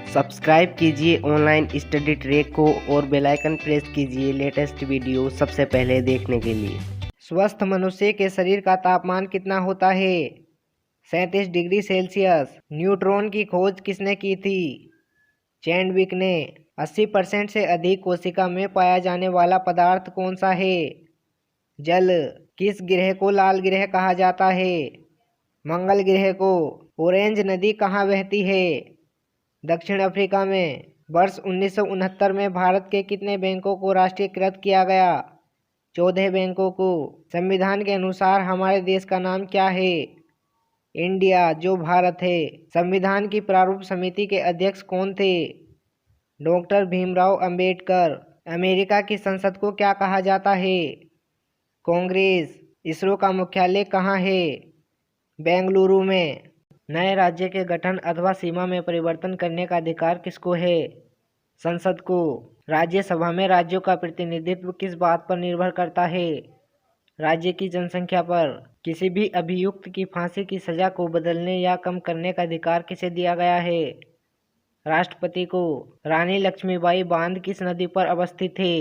Subscribe कीजिए online study track को और बेल आइकन प्रेस कीजिए लेटेस्ट वीडियो सबसे पहले देखने के लिए। स्वस्थ मनुष्य के शरीर का तापमान कितना होता है? 37 डिग्री सेल्सियस। न्यूट्रॉन की खोज किसने की थी? चैडविक ने। 80% से अधिक कोशिका में पाया जाने वाला पदार्थ कौन सा है? जल। किस ग्रह को लाल ग्रह कहा जाता है? मंगल ग्रह को। ऑरेंज नदी कहाँ बहती है? दक्षिण अफ्रीका में। वर्ष 1969 में भारत के कितने बैंकों को राष्ट्रीयकृत किया गया? 14 बैंकों को। संविधान के अनुसार हमारे देश का नाम क्या है? इंडिया, जो भारत है। संविधान की प्रारूप समिति के अध्यक्ष कौन थे? डॉक्टर भीमराव अंबेडकर। अमेरिका की संसद को क्या कहा जाता है? कांग्रेस। इसरो का मुख्यालय कहाँ है? बेंगलुरु में। नए राज्य के गठन अथवा सीमा में परिवर्तन करने का अधिकार किसको है? संसद को। राज्यसभा में राज्यों का प्रतिनिधित्व किस बात पर निर्भर करता है? राज्य की जनसंख्या पर। किसी भी अभियुक्त की फांसी की सजा को बदलने या कम करने का अधिकार किसे दिया गया है? राष्ट्रपति को। रानी लक्ष्मीबाई बांध किस नदी पर अवस्थित है?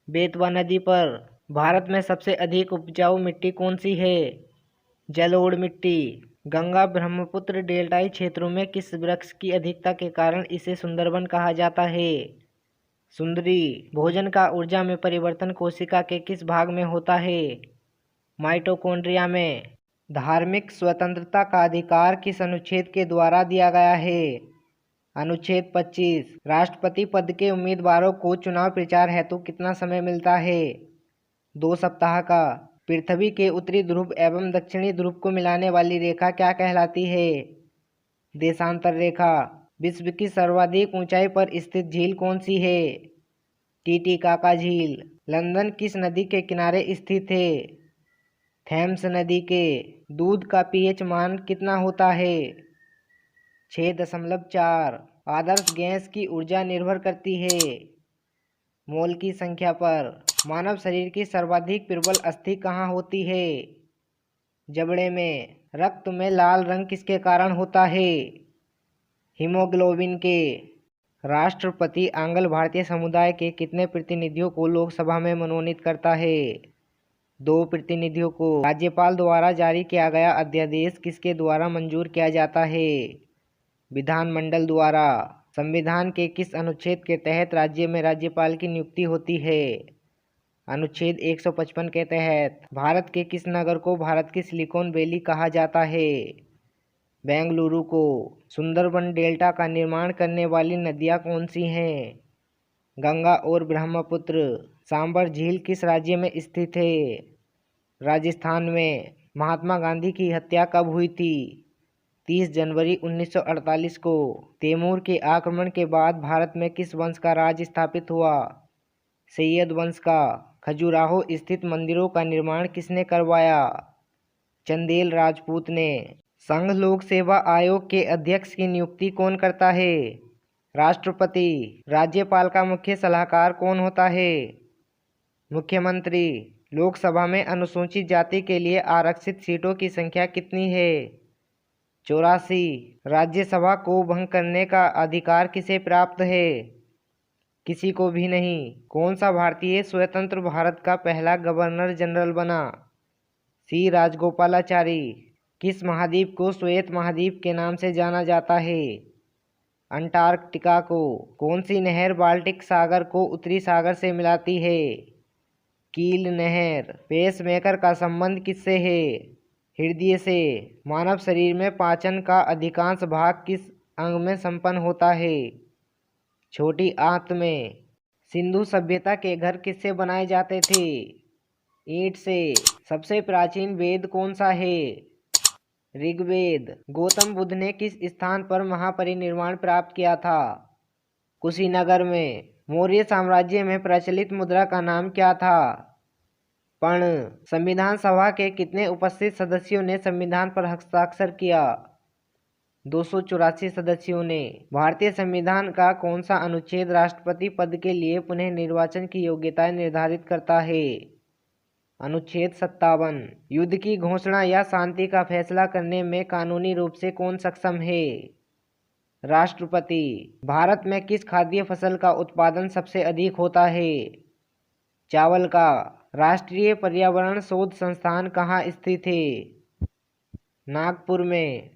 बेतवा नदी पर। भारत में सबसे अधिक उपजाऊ मिट्टी कौन सी है? जलोढ़ मिट्टी। गंगा ब्रह्मपुत्र डेल्टाई क्षेत्रों में किस वृक्ष की अधिकता के कारण इसे सुंदरवन कहा जाता है? सुंदरी। भोजन का ऊर्जा में परिवर्तन कोशिका के किस भाग में होता है? माइटोकॉन्ड्रिया में। धार्मिक स्वतंत्रता का अधिकार किस अनुच्छेद के द्वारा दिया गया है? अनुच्छेद 25। राष्ट्रपति पद के उम्मीदवारों को चुनाव प्रचार हेतु कितना समय मिलता है? 2 सप्ताह का। पृथ्वी के उत्तरी ध्रुव एवं दक्षिणी ध्रुव को मिलाने वाली रेखा क्या कहलाती है? देशांतर रेखा। विश्व की सर्वाधिक ऊंचाई पर स्थित झील कौन सी है? टीटीकाका झील। लंदन किस नदी के किनारे स्थित है? थेम्स नदी के। दूध का पीएच मान कितना होता है? 6.4। आदर्श गैस की ऊर्जा निर्भर करती है मोल की संख्या पर। मानव शरीर की सर्वाधिक प्रबल अस्थि कहाँ होती है? जबड़े में। रक्त में लाल रंग किसके कारण होता है? हीमोग्लोबिन के। राष्ट्रपति आंग्ल भारतीय समुदाय के कितने प्रतिनिधियों को लोकसभा में मनोनीत करता है? 2 प्रतिनिधियों को। राज्यपाल द्वारा जारी किया गया अध्यादेश किसके द्वारा मंजूर किया जाता है? विधानमंडल द्वारा। संविधान के किस अनुच्छेद के तहत राज्य में राज्यपाल की नियुक्ति होती है? अनुच्छेद 155 के तहत। भारत के किस नगर को भारत की सिलिकॉन वैली कहा जाता है? बेंगलुरु को। सुंदरबन डेल्टा का निर्माण करने वाली नदियाँ कौन सी हैं? गंगा और ब्रह्मपुत्र। सांबर झील किस राज्य में स्थित है? राजस्थान में। महात्मा गांधी की हत्या कब हुई थी? 30 जनवरी 1948 को। तैमूर के आक्रमण के बाद भारत में किस वंश का राज स्थापित हुआ? सैयद वंश का। खजुराहो स्थित मंदिरों का निर्माण किसने करवाया? चंदेल राजपूत ने। संघ लोक सेवा आयोग के अध्यक्ष की नियुक्ति कौन करता है? राष्ट्रपति। राज्यपाल का मुख्य सलाहकार कौन होता है? मुख्यमंत्री। लोकसभा में अनुसूचित जाति के लिए आरक्षित सीटों की संख्या कितनी है? 84। राज्यसभा को भंग करने का अधिकार किसे प्राप्त है? किसी को भी नहीं। कौन सा भारतीय स्वतंत्र भारत का पहला गवर्नर जनरल बना? सी राजगोपालाचारी। किस महाद्वीप को श्वेत महाद्वीप के नाम से जाना जाता है? अंटार्कटिका को। कौन सी नहर बाल्टिक सागर को उत्तरी सागर से मिलाती है? कील नहर। पेसमेकर का संबंध किससे है? हृदय से। मानव शरीर में पाचन का अधिकांश भाग किस अंग में संपन्न होता है? छोटी आंत में। सिंधु सभ्यता के घर किससे बनाए जाते थे? ईंट से। सबसे प्राचीन वेद कौन सा है? ऋग्वेद। गौतम बुद्ध ने किस स्थान पर महापरिनिर्वाण प्राप्त किया था? कुशीनगर में। मौर्य साम्राज्य में प्रचलित मुद्रा का नाम क्या था? पर्ण। संविधान सभा के कितने उपस्थित सदस्यों ने संविधान पर हस्ताक्षर किया? 284 सदस्यों ने। भारतीय संविधान का कौन सा अनुच्छेद राष्ट्रपति पद के लिए पुनः निर्वाचन की योग्यता निर्धारित करता है? अनुच्छेद 57। युद्ध की घोषणा या शांति का फैसला करने में कानूनी रूप से कौन सक्षम है? राष्ट्रपति। भारत में किस खाद्य फसल का उत्पादन सबसे अधिक होता है? चावल का। राष्ट्रीय पर्यावरण शोध संस्थान कहाँ स्थित है? नागपुर में।